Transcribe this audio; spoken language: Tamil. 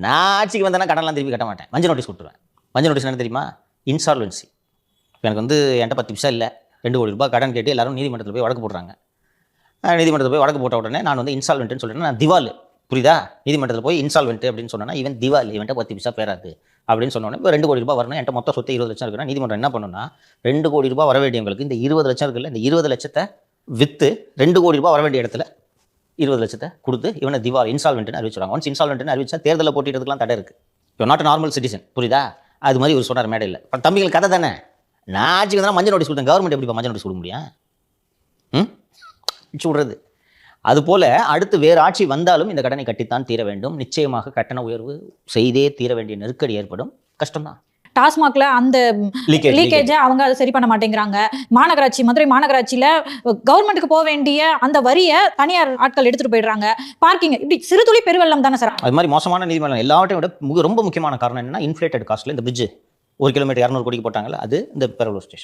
நான் ஆட்சிக்கு வந்தேன்னா கடன்லாம் திருப்பி கட்ட மாட்டேன், மஞ்சள் நோட்டீஸ் கொடுத்துருவேன். மஞ்சள் நோட்டீஸ் என்ன தெரியுமா? இன்சால்வன்சி. இப்போ எனக்கு வந்து என்கிட்ட 10 பைசா இல்லை, 2 கோடி ரூபாய் கடன் கேட்டு எல்லாரும் நீதிமன்றத்தில் போய் வழக்கு போடுறாங்க. நீதிமன்றத்தில் போய் வழக்கு போட்ட உடனே நான் வந்து இன்சால்வெண்ட்னு சொல்லிட்டேன், நான் திவால். புரியுதா? நீதிமன்றத்தில் போய் இன்சால்வெண்ட் அப்படின்னு சொன்னேன்னா இவன் திவால், இவன்ட்ட 10 பைசா பேராது அப்படின்னு சொன்னோன்னே இப்போ 2 கோடி ரூபாய் வரணும். என்கிட்ட மொத்த சொத்து 20 லட்சம் இருக்குன்னா நீதிமன்றம் என்ன பண்ணுன்னா, 2 கோடி ரூபாய் வர வேண்டியவங்களுக்கு இந்த 20 லட்சம் இருக்குல்ல, இந்த 20 லட்சத்தை விற்று 2 கோடி ரூபாய் வர வேண்டிய இடத்துல 20 லட்சத்தை கொடுத்து இவனை திவால் இன்சால்வெண்ட்னு அறிவிச்சுடுவாங்க. ஒன்ஸ் இன்சால்வெண்ட்னு அறிவிச்சா தேர்தலில் போட்டியிடறதுக்குலாம் தடை இருக்குது. இப்போ நாட் நார்மல் சிட்டிசன். புரியுதா? அது மாதிரி ஒரு சொன்னார் மேடையில். இப்போ தம்பிகள் கதை தானே. நான் ஆட்சிக்கு வந்தால் மஞ்சள் நோட்டீஸ் கொடுத்தேன், கவர்மெண்ட் எப்படி மஞ்சள் நோட்டீஸ் கொடுக்க முடியும்? சொல்கிறது. அதுபோல் அடுத்து வேறு ஆட்சி வந்தாலும் இந்த கடனை கட்டித்தான் தீர வேண்டும். நிச்சயமாக கட்டண உயர்வு செய்தே தீர வேண்டிய நெருக்கடி ஏற்படும். கஷ்டம்தான். டாஸ்மாக்ல அந்த லீக்கேஜை அவங்க அதை சரி பண்ண மாட்டேங்கிறாங்க. மாநகராட்சி, மதுரை மாநகராட்சியில் கவர்மெண்ட்டுக்கு போக வேண்டிய அந்த வரியை தனியார் ஆட்கள் எடுத்துகிட்டு போயிடுறாங்க. பார்க்கிங் இப்படி சிறு துளி பெருவெள்ளம் தானே சார். அது மாதிரி மோசமான நீதிமன்றம் எல்லாவற்றையும் விட ரொம்ப முக்கியமான காரணம் என்னன்னா, இன்ஃப்ளேட்டட் காஸ்ட்டில் இந்த பிரிட்ஜ் 1 கிலோமீட்டர் 200 கோடிக்கு போட்டாங்கல்ல, அது இந்த பெரம்பலூர் ஸ்டேஷன்.